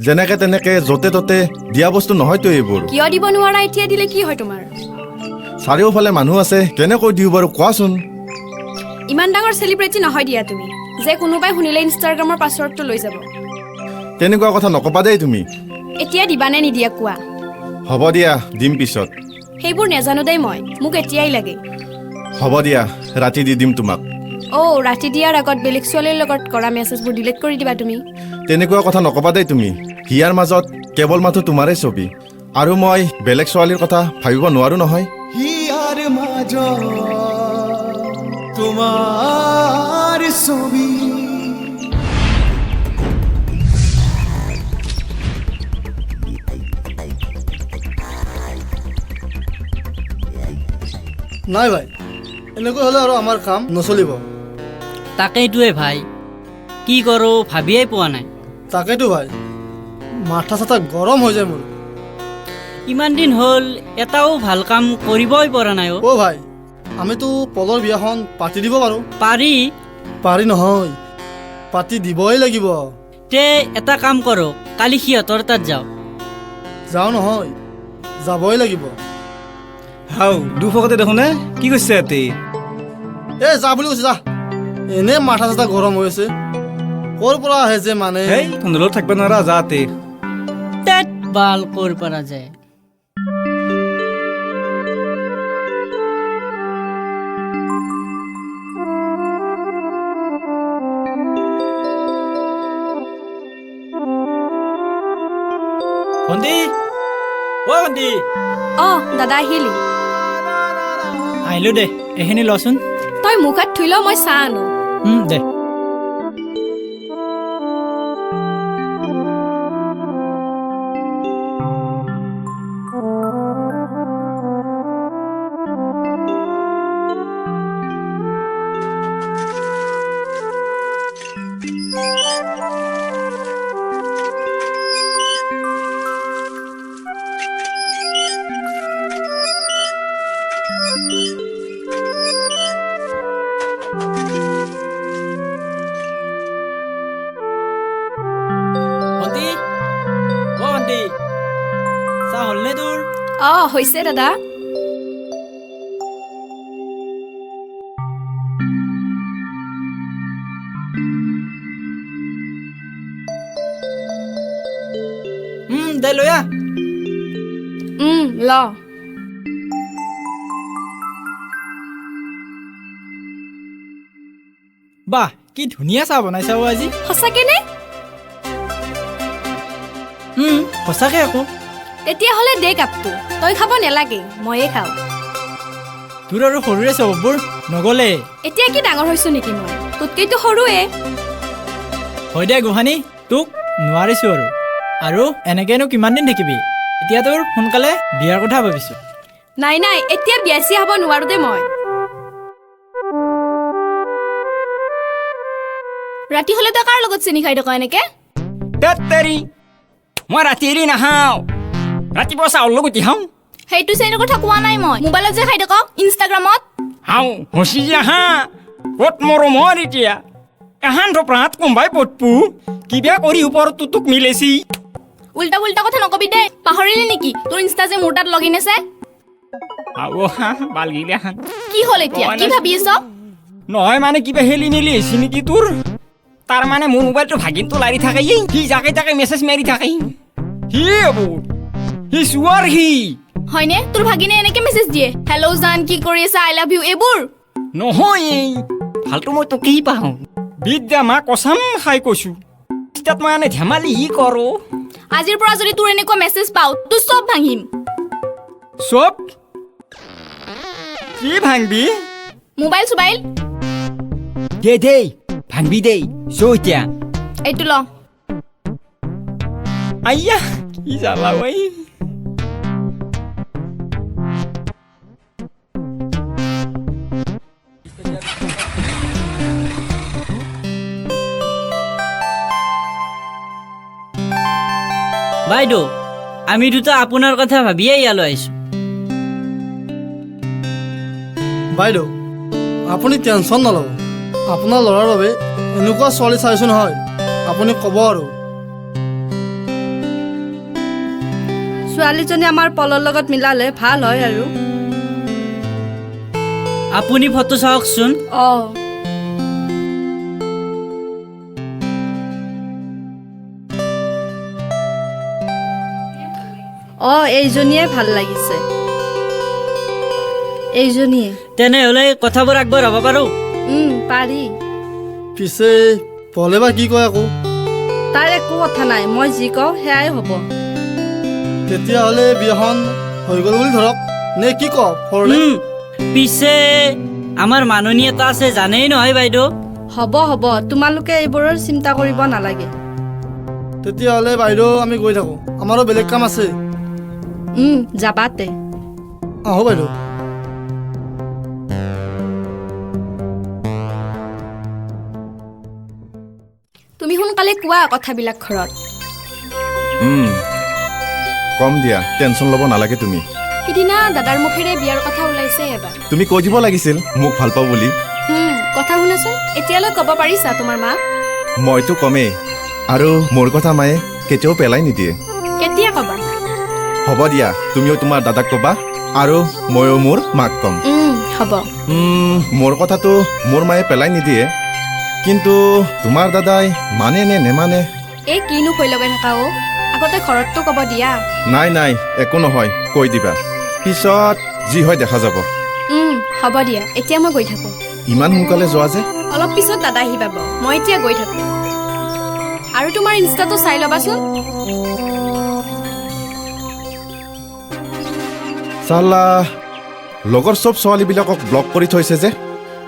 যেনেকে তেনেকে য'তে ত'তে দিয়া বস্তু নহয়তো এইবোৰ। কিয় দিব নোৱাৰা? এতিয়া দিলে কি হয় তোমাৰ? চাৰিওফালে মানুহ আছে, কেনেকৈ দিওঁ বাৰু কোৱাচোন? ইমান ডাঙৰ চেলিব্ৰিটি নহয় দিয়া তুমি, যে কোনোবাই শুনিলে ইনষ্টাগ্ৰামৰ পাছৱৰ্ডটো লৈ যাব। তেনেকুৱা কথা নকবা দেই তুমি। এতিয়া দিবানে নিদিয়া কোৱা? হ'ব দিয়া, দিম পিছত। সেইবোৰ নেজানো দেই মই, মোক এতিয়াই লাগে। হ'ব দিয়া, ৰাতি দি দিম তোমাক। ৰাতি দিয়াৰ আগত বেলেগ ছোৱালীৰ লগত কৰা মেছেজবোৰ ডিলিট কৰি দিবা তুমি। তেনেকুৱা কথা নকবা দেই তুমি। হিয়াৰ মাজত কেৱল মাথো তোমাৰেই ছবি, আৰু মই বেলেগ ছোৱালীৰ কথা ভাবিব নোৱাৰো নহয়। হিয়াৰ মাজত তোমাৰ ছবি। নাই ভাই, এনেকৈ হ'লে আৰু আমাৰ কাম নচলিব। তাকেইটোৱে ভাই, কি কৰোঁ ভাবিয়েই পোৱা নাই। তাকেইতো ভাই, মাথা চাথা গৰম হৈ যায় মোৰ। ইমান দিন হ'ল এটাও ভাল কাম কৰিবই পৰা নাই। ভাই, আমিতো পলৰ বিয়াখন পাতি দিব পাৰোঁ। পাৰি নহয়, পাতি দিবই লাগিব। তে এটা কাম কৰোঁ, কালি সিহঁতৰ তাত যাওঁ নহয়, যাবই লাগিব। হাও দুফকতে দেখোন কি কৈছে ইয়াতে? যা বুলি কৈছে, যা। এনে মাথা চাথা গৰম হৈ আছে, ক'ৰ পৰা আহে যে মানে। তন্দলত থাকিব নোৱাৰা, যাতে বাল ক'ৰ পৰা যায়। ভণ্টি, ভণ্টি। দাদা আহিলি? আহিলো দে, এইখিনি লচোন। তই মুখ হাত ধুই ল, মই চাহ আনো। দে। হৈছে দাদা। দে লৈ আহ। ল। বাহ, কি ধুনীয়া চাহ বনাইছা আজি। সঁচাকে নে? সঁচাকে আকৌ। তেতিয়াহ'লে দে কাপটো, তই খাব নালাগে, ময়ে খাওঁ। তোৰ আৰু সৰুৰে চববোৰ নগলে। এতিয়া কি ডাঙৰ হৈছো নেকি মই? তোতকেইতো সৰুৱে। হয় দে গোহানি, তোক নোৱাৰিছো আৰু এনেকেনো কিমান দিন থাকিবি? এতিয়া তোৰ সোনকালে বিয়াৰ কথা ভাবিছো। নাই, এতিয়া বিয়া চিয়া হ'ব নোৱাৰো দে মই। ৰাতি হ'লে তই কাৰ লগত চেনি খাই থকা এনেকে? মই ৰাতি এৰি নাখাওঁ, ৰাতিপুৱা চাউল লগত খাওঁ। সেইটো চেনিৰ কথা কোৱা নাই মই, মোবাইলত যে খাই থাক, ইনষ্টাগ্ৰামত। হাও হচি যাহা, ক'ত মৰমৰ এতিয়া এহান থপৰাত কোনবাই পতপু কিবা কৰি ওপৰত তোক মিলেছি। উল্টা উল্টা কথা নকবি দে, পাহৰিলি নেকি তোৰ ইনষ্টা যে মোৰ তাত লগিন আছে? কি হ'ল এতিয়া, কি ভাবি আছ? নহয় মানে কিবা হেলি মেলি আহিছে নেকি তোৰ? তাৰ মানে মোৰ মোবাইলটো ভাগিনটো লাৰি থাকে, সি যাকে তাকে মেছেজ মাৰি থাকে। সি হ'ব সি চুৱাৰ সি হয়নে? তোৰ ভাগিনে এনেকে মেছেজ দিয়ে, হেল্ল' জান কি কৰি আছা, আই লাভ ইউ এইবোৰ? নহয়, ভালটো মই তোকেই পাওঁ। বিদ্যা মা কচাম খাই কৈছো, তাত মই এনে ধেমালি হি কৰো। আজিৰ পৰা যদি তোৰ এনেকুৱা মেছেজ পাওঁ, তোৰ চব ভাঙিম। চব কি ভাঙবি? মোবাইল চোবাইল দে ভাঙবি দেই। এতিয়া এইটো ল। আইয়া কি জ্বালা ভাই। বাইদেউ, আমি দুটা আপোনাৰ কথা ভাবিয়ে ইয়ালৈ আহিছো। বাইদেউ, আপুনি টেনশ্যন নল'ব, আপোনাৰ ল'ৰাৰ বাবে এনেকুৱা ছোৱালী চাইছো নহয়, আপুনি ক'ব আৰু। ছোৱালীজনী আমাৰ পলৰ লগত মিলালে ভাল হয় আৰু আপুনি ফটো চাওকচোন এইজনীয়ে ভাল লাগিছে এইজনীয়ে তেনেহ'লে কথাবোৰ আগবঢ়াব পাৰোঁ পাৰি পিছে পলে বা কি কয় আকৌ তাৰ একো কথা নাই মই যি কওঁ সেয়াই হ'ব তেতিয়াহ'লে বিয়াখন হৈ গ'ল বুলি ধৰক নে কি ক ফৰলে পিছে আমাৰ মাননী এটা আছে জানেই নহয় বাইদেউ হ'ব তোমালোকে এইবোৰৰ চিন্তা কৰিব নালাগে তেতিয়াহ'লে বাইদেউ আমি গৈ থাকোঁ আমাৰো বেলেগ কাম আছে যাবাতে আহো বাইদেউ তুমি সোনকালে কোৱা কথাবিলাক ঘৰত কম দিয়া টেনশ্যন ল'ব নালাগে তুমি সিদিনা দাদাৰ মুখেৰে বিয়াৰ কথা ওলাইছে এবাৰ তুমি কৈ দিব লাগিছিল মোক ভাল পাওঁ বুলি কথা শুনাচোন এতিয়ালৈ ক'ব পাৰিছা তোমাৰ মাক মইতো কমেই আৰু মোৰ কথা মায়ে কেতিয়াও পেলাই নিদিয়ে কেতিয়া ক'বা হ'ব দিয়া তুমিও তোমাৰ দাদাক ক'বা আৰু ময়ো মোৰ মাক ক'ম হ'ব মোৰ কথাটো মোৰ মায়ে পেলাই নিদিয়ে কিন্তু তোমাৰ দাদাই মানে নে নেমানে এই কিনো কৈ লগাই থাকা আগতে ঘৰততো ক'ব দিয়া নাই একো নহয় কৈ দিবা পিছত যি হয় দেখা যাব হ'ব দিয়া এতিয়া মই গৈ থাকোঁ ইমান সোনকালে যোৱা যে অলপ পিছত দাদা আহি পাব মই এতিয়া গৈ থাকোঁ আৰু তোমাৰ ইনষ্টাটো চাই ল'বাচোন চালা লগৰ চব ছোৱালীবিলাকক ব্লক কৰি থৈছে যে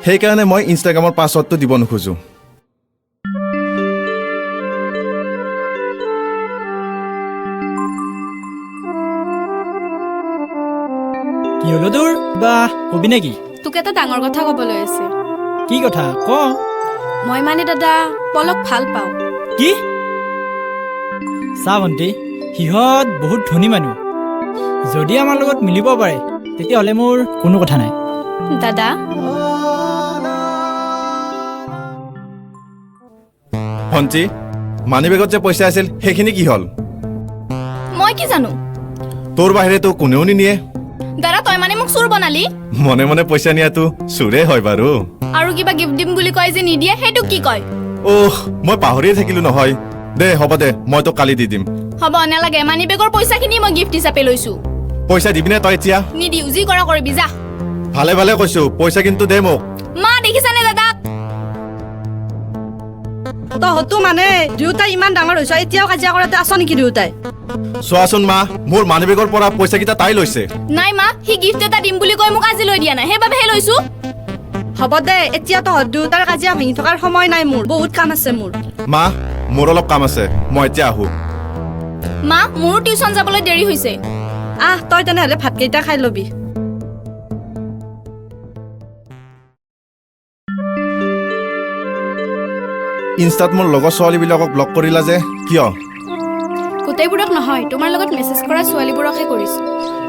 সেইকাৰণে মই ইনষ্টাগ্ৰামৰ পাছৱৰ্ডটো দিব নোখোজোঁ কি হলো তোৰ বা কবি নেকি তোক এটা ডাঙৰ কথা ক'বলৈ আছে কি কথা ক মই মানে দাদা পলক ভাল পাওঁ কি চা ভণ্টি সিহঁত বহুত ধনী মানুহ যদি আমাৰ লগত মিলিব পাৰে তেতিয়াহ'লে মোৰ কোনো কথা নাই দাদা ভণ্টি মানি বেগত যে পইচা আছিল সেইখিনি কি হ'ল মই কি জানো তোৰ বাহিৰেতো কোনেও নিনিয়ে দাদা তই মানে মোক চোৰ বনালি মনে মনে পইচা নিয়াটো চোৰে হয় বাৰু আৰু কিবা গিফ্ট দিম বুলি কয় যে নিদিয়ে সেইটো কি কয় মই পাহৰিয়ে থাকিলো নহয় দে হ'ব দে মই তোক কালি দি দিম হ'ব নালাগে মানি বেগৰ পইচাখিনি মই গিফ্ট হিচাপে লৈছো পইচা দিবিনে তই এতিয়া নিদিও যি কৰা কৰিবি যা ভালে ভালে কৈছো পইচা কিন্তু দে মোক মা দেখিছানে দাদাক তহঁতো মানে দুয়োটাই ইমান ডাঙৰ হৈছ এতিয়াও কাজিয়া কৰাতে আছ নেকি দুয়োটাই চোৱাচোন মা মোৰ মানি বেগৰ পৰা পইচা কেইটা তাই লৈছে নাই মা সি গিফ্ট এটা দিম বুলি কৈ মোক আজি লৈ দিয়া নাই সেইবাবেহে লৈছো হ'ব দে এতিয়া তহঁত দুয়োটাৰ কাজিয়া ভাঙি থকাৰ সময় নাই মোৰ বহুত কাম আছে মোৰ মা মোৰ অলপ কাম আছে মই এতিয়া আহো মা মোৰো টিউচন যাবলৈ দেৰি হৈছে তই তেনেহ'লে ভাতকেইটা খাই ল'বি ইনষ্টাত মোৰ লগৰ ছোৱালীবিলাকক ব্লক কৰিলা যে কিয় গোটেইবোৰক নহয় তোমাৰ লগত মেছেজ কৰা ছোৱালীবোৰকহে কৰিছো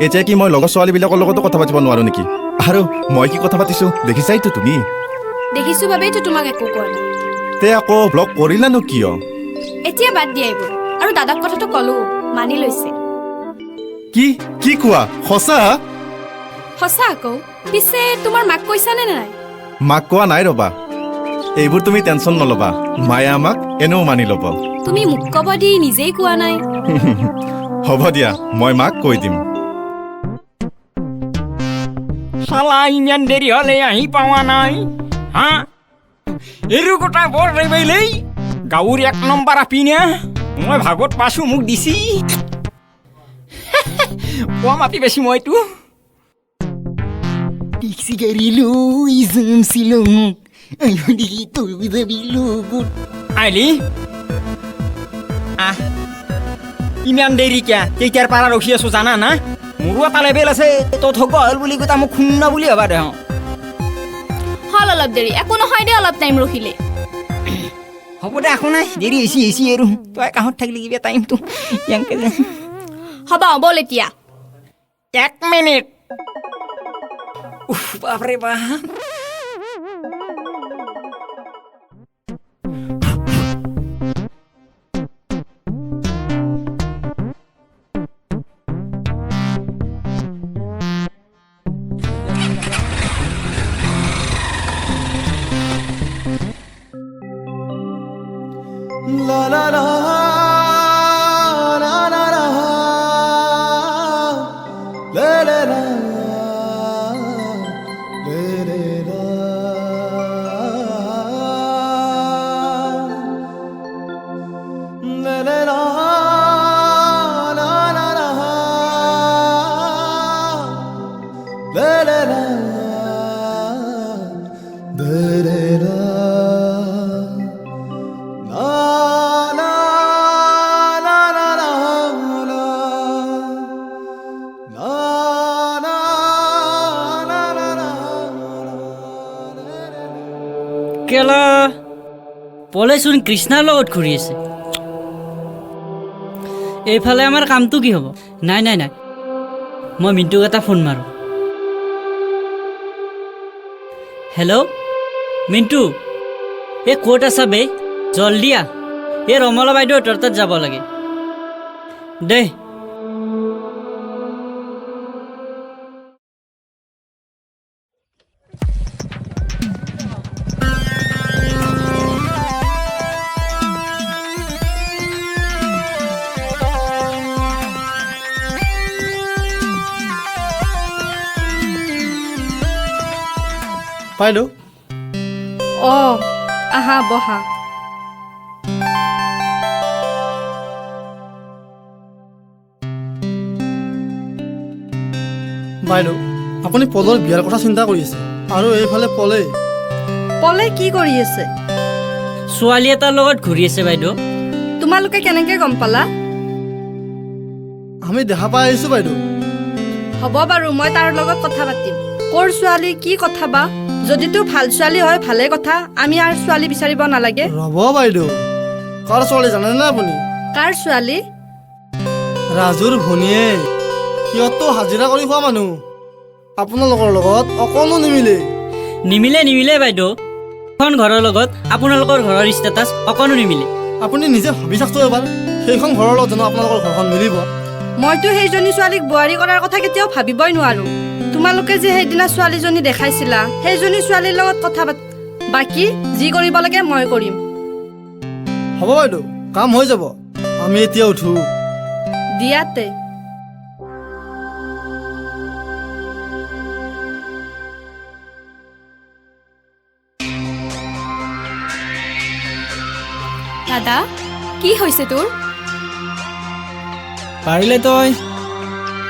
এতিয়া কি মই লগৰ ছোৱালীবিলাকৰ লগতো কথা পাতিব নোৱাৰো নেকি আৰু মই কি কথা পাতিছো দেখিছাইতো তুমি দেখিছো বাবেইতো তোমাক একো কোৱা নাই তে আকৌ ব্লক কৰিলানো কিয় এতিয়া বাদ দিয়া এইবোৰ আৰু দাদাক কথাটো ক'লো মানি লৈছে কি কোৱা সঁচা সঁচা আকৌ পিছে তোমাৰ মাক কৈছানে নাই মাক কোৱা নাই ৰবা এইবোৰ তুমি টেনশ্যন নল'বা মায়ে আমাক এনেও মানি ল'ব তুমি মোক ক'ব দি নিজেই কোৱা নাই হ'ব দিয়া মই মাক কৈ দিম চালা ইমান দেৰি হ'লে আহি পোৱা নাই হা এৰু গোটা বৰ ৰেবেলেই গাঁৱৰ 1 নম্বৰ আপিনে মই ভাগত পাছো মোক দিছি পোৱা মাতি বেছি মইতো টিক্সি গাড়িলো ইজম ছিলো আইলি তোৰ যাবিলো আইলি ইমান দেৰি কিয় কেইটাৰ পৰা ৰখি আছো জানা না মোৰো এটা লেবেল আছে তই থগ হ'ল বুলি কৈ মোক শুনা বুলি ভাবা দে হল অলপ দেৰি একো নহয় দে অলপ টাইম ৰখিলে হ'ব দে একো নাই দেৰি হৈছে আৰু তই কাষত থাকিলে কিবা টাইমটো ইয়াংকে হ'ব বল এতিয়া 1 মিনিট বাপৰে বাপ কেলা পলেচোন কৃষ্ণাৰ লগত ঘূৰি আছে এইফালে আমাৰ কামটো কি হ'ব নাই নাই নাই মই মিণ্টুক এটা ফোন মাৰোঁ হেল্ল' মিণ্টু এই ক'ত আছা বে জলদি আহ এই ৰমলা বাইদেউ তোৰ তাত যাব লাগে দে বাইদেউ অঁ আহা বহা বাইদেউ আপুনি পলৰ বিয়াৰ কথা চিন্তা কৰি আছে আৰু এইফালে পলে পলে কি কৰি আছে ছোৱালী এটাৰ লগত ঘূৰি আছে বাইদেউ তোমালোকে কেনেকে গম পালা আমি দেখা পাই আহিছোঁ বাইদেউ হ'ব বাৰু মই তাৰ লগত কথা পাতিম ক'ৰ ছোৱালী কি কথা বা যদিতো ভাল ছোৱালী হয় ভালে কথা আমি আৰু ছোৱালী বিচাৰিব নালাগে ৰ'ব বাইদেউ কাৰ ছোৱালী জানেনে আপুনি কাৰ ছোৱালী ৰাজুৰ ভনীয়েক সিহঁততো হাজিৰা কৰি খোৱা মানুহ আপোনালোকৰ লগত অকণো নিমিলে নিমিলে নিমিলে বাইদেউ এখন ঘৰৰ লগত আপোনালোকৰ ঘৰৰ ষ্টেটাছ অকণো নিমিলে আপুনি নিজে ভাবি চাওকচোন এবাৰ সেইখন ঘৰৰ লগত জানো আপোনালোকৰ ঘৰখন মিলিব মইতো সেইজনী ছোৱালীক বোৱাৰী কৰাৰ কথা কেতিয়াও ভাবিবই নোৱাৰো তোমালোকে যে সেইদিনা ছোৱালীজনী দেখাইছিলা সেইজনী ছোৱালীৰ লগত কথা বাকী যি কৰিব লাগে মই কৰিম হ'ব বাইদেউ কাম হৈ যাব আমি এতিয়া উঠো দিয়াতে দাদা কি হৈছে তোৰ পাৰিলে তই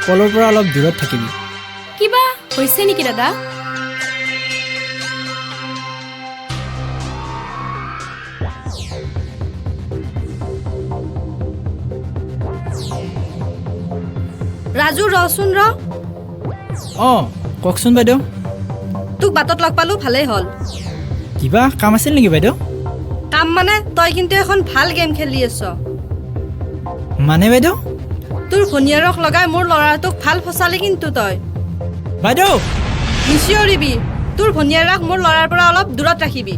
পলৰ পৰা অলপ দূৰত থাকিবি কিবা হৈছে নেকি দাদা ৰাজু ৰচোন ৰ অঁ কওকচোন বাইদেউ তোক বাটত লগ পালো ভালেই হ'ল কিবা কাম আছিল নেকি বাইদেউ কাম মানে তই কিন্তু এখন ভাল গেম খেলি আছ মানে বাইদেউ তোৰ ভনীয়েৰক লগাই মোৰ ল'ৰাটোক ভাল ফচালি কিন্তু তই বাইদেউ নিচিঞৰিবি তোৰ ভনীয়েৰক মোৰ ল'ৰাৰ পৰা অলপ দূৰত ৰাখিবি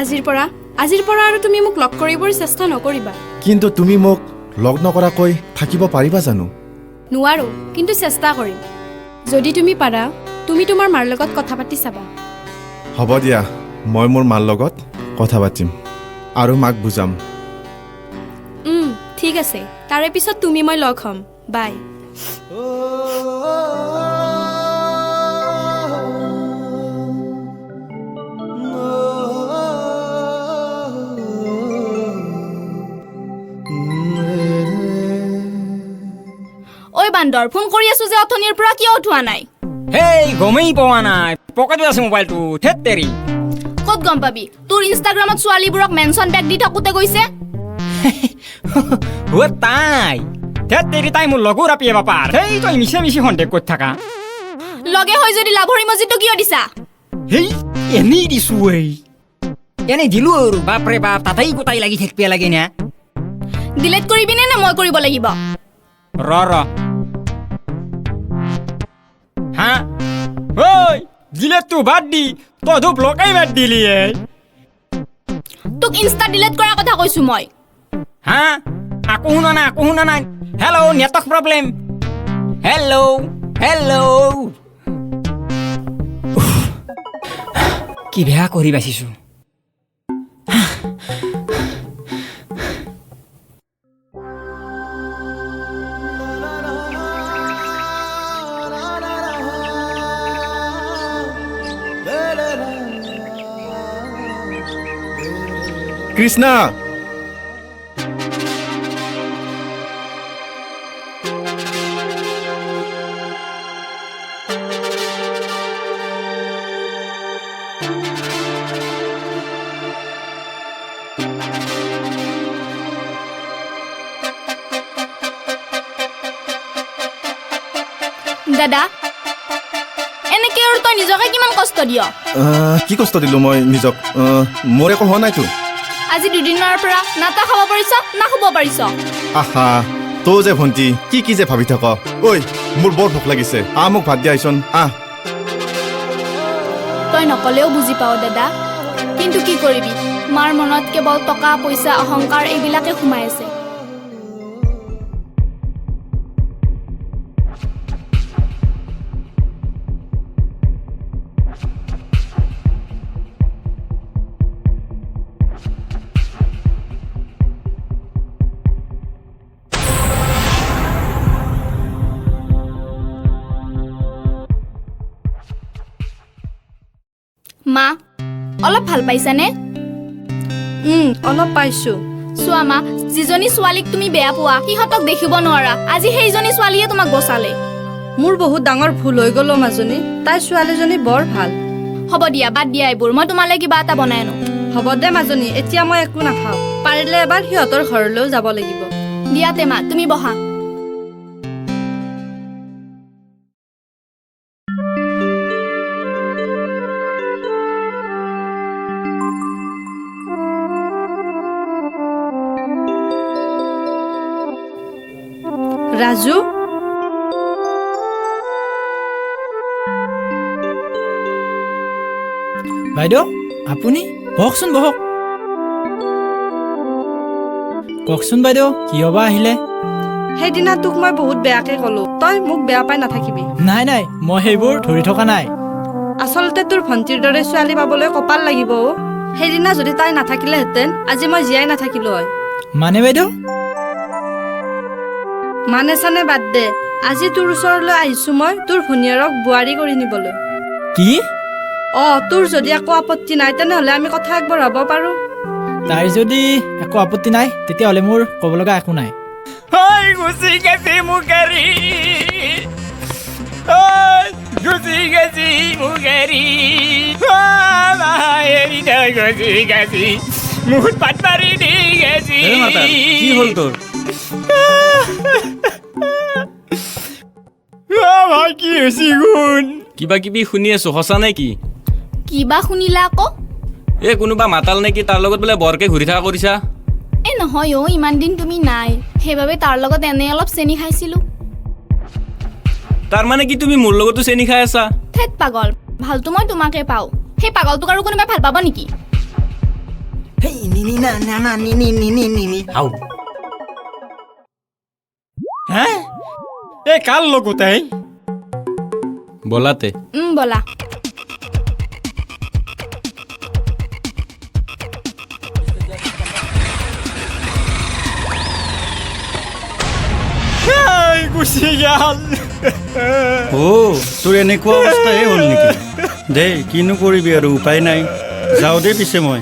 আজিৰ পৰা আৰু তুমি মোক লগ কৰিবৰ চেষ্টা নকৰিবা কিন্তু তুমি মোক লগ নকৰাকৈ থাকিব পাৰিবা জানো নোৱাৰো কিন্তু চেষ্টা কৰিম যদি তুমি পাৰা তুমি তোমাৰ মাৰ লগত কথা পাতি চাবা হ'ব দিয়া মই মোৰ মাৰ লগত কথা পাতিম আৰু মাক বুজাম ঠিক আছে তাৰে পিছত তুমি মই লগ হ'ম বাই ঐ বান্দৰ ফোন কৰি আছো যে অথনিৰ পৰা কিয় উঠোৱা নাই হেই গমেই পোৱা নাই পকেটত আছে মোবাইলটো থেত তেৰি ক'ত গম পাবি তোৰ ইনষ্টাগ্ৰামত ছোৱালীবোৰক মেনশ্যন বেক দি থাকোতে গৈছে ও তাই থেত তেৰি তাই মোৰ লগৰ আপি বাপাৰ হেই তই মিছে মিছে সন্দেহ কৰি থাকা লগে হৈ যদি লাভৰ ইমজিটো কিয় দিছা হেই এনেই দিছো এই এনেই দিলো আৰু বাপৰে বাপ তাতেই গোটাই লাগি থাকিব লাগে না ডিলিট কৰিবি নে মই কৰিব লাগিব ৰ হা ঐ ডিলেটটো বাদ দি তইতো ব্লকেই বাদ দিলি তোক ইনষ্টা ডিলিট কৰাৰ কথা কৈছো মই হা আকৌ শুনা নাই hello' network problem hello' hello' কি বেয়া কৰি বাচিছো কৃষ্ণা দাদা এনেকে আৰু তই নিজকে কিমান কষ্ট দিয় কি কষ্ট দিলোঁ মই নিজক মোৰ একো হোৱা নাইতো আজি দুদিনৰ পৰা না তই খাব পাৰিছ না শুব পাৰিছ আহা তই যে ভণ্টি কি যে ভাবি থাক ঐ মোৰ বৰ ভোক লাগিছে মোক ভাত দিয়া আহিছোন তই নকলেও বুজি পাৱ দাদা কিন্তু কি কৰিবি মাৰ মনত কেৱল টকা পইচা অহংকাৰ এইবিলাকে সোমাই আছে মা অলপ ভাল পাইছানে অলপ পাইছো চোৱা মা যিজনী ছোৱালীক তুমি বেয়া পোৱা সিহঁতক দেখিব নোৱাৰা আজি সেইজনী ছোৱালীয়ে তোমাক বচালে মোৰ বহুত ডাঙৰ ভুল হৈ গ'ল মাজনী তাই ছোৱালীজনী বৰ ভাল হ'ব দিয়া বাদ দিয়া এইবোৰ মই তোমালৈ কিবা এটা বনাই আনো হ'ব দে মাজনী এতিয়া মই একো নাখাওঁ পাৰিলে এবাৰ সিহঁতৰ ঘৰলৈও যাব লাগিব দিয়াতে মা তুমি বহা ৰাজু বাইদেউ আপুনি বহকচোন বহক কওকচোন বাইদেউ কিয় বা আহিলে সেইদিনা তোক মই বহুত বেয়াকে ক'লো তই মোক বেয়া পাই নাথাকিবি নাই মই সেইবোৰ ধৰি থকা নাই আচলতে তোৰ ভণ্টিৰ দৰে ছোৱালী পাবলৈ কপাল লাগিব সেইদিনা যদি তাই নাথাকিলেহেঁতেন আজি মই জীয়াই নাথাকিলো হয় মানে বাইদেউ মানে চানে বাদ দে আজি তোৰ ওচৰলৈ আহিছো মই তোৰ ভনীয়েৰক বোৱাৰী কৰি নিবলৈ কি তোৰ যদি একো আপত্তি নাই তেনেহ'লে আমি কথা আগবঢ়াব পাৰো তাইৰ যদি একো আপত্তি নাই তেতিয়াহ'লে মোৰ ক'ব লগা একো নাই গুচি গেছি মুখাৰী গুচি গেছি মুখাৰী গুচি গেছি মুখত পাত মাৰি দি গেছি কি হ'ল তোৰ ভাই কি হৈছে গুণ কিবা কিবি শুনি আছো সঁচা নে কি কিবা শুনিলা আকৌ এই কোনোবা মাতাল নেকি তাৰ লগত বোলে বৰকে ঘূৰি থকা কৰিছা নহয় ইমান দিন তুমি নাই সেইবাবে তাৰ লগত এনে অলপ চেনি খাইছিলো তাৰ মানে কি তুমি মোৰ লগতো চেনি খাই আছা থেত পাগল ভালতো মই তোমাকে পাওঁ সেই পাগলটোক আৰু কোনোবাই ভাল পাব নেকি এই কাৰ লগত বলাতে বলা গুচি গেল তোৰ এনেকুৱা অৱস্থাহে হ'ল নেকি দে কিনো কৰিবি আৰু উপায় নাই যাওঁ দে পিছে মই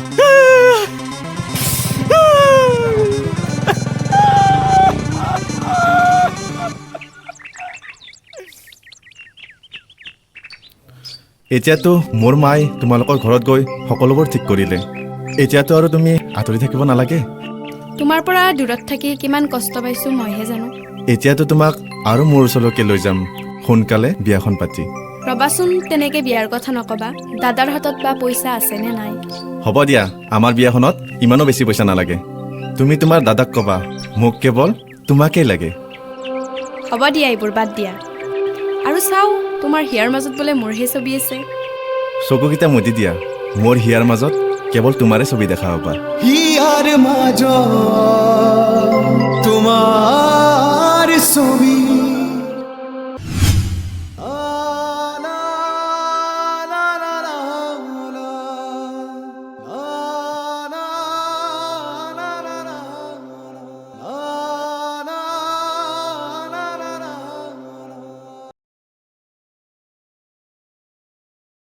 এতিয়াতো মোৰ মায়ে তোমালোকৰ ঘৰত গৈ সকলোবোৰ ঠিক কৰিলে এতিয়াতো আৰু তুমি আঁতৰি থাকিব নালাগে তোমাৰ পৰা দূৰত থাকি কিমান কষ্ট পাইছো মইহে জানো এতিয়াতো তোমাক আৰু মোৰ ওচৰলৈকে লৈ যাম সোনকালে বিয়াখন পাতি ৰবাচোন তেনেকে বিয়াৰ কথা নকবা দাদাৰ হাতত বা পইচা আছে নে নাই হ'ব দিয়া আমাৰ বিয়াখনত ইমানো বেছি পইচা নালাগে তুমি তোমাৰ দাদাক ক'বা মোক কেৱল তোমাকেই লাগে হ'ব দিয়া এইবোৰ বাদ দিয়া আৰু চাও তোমাৰ হিয়াৰ মাজত বোলে মোৰহে ছবি আছে চকুকেইটা মুদি দিয়া মোৰ হিয়াৰ মাজত কেৱল তোমাৰে ছবি দেখা পাবা হিয়াৰ মাজত তোমাৰ ছবি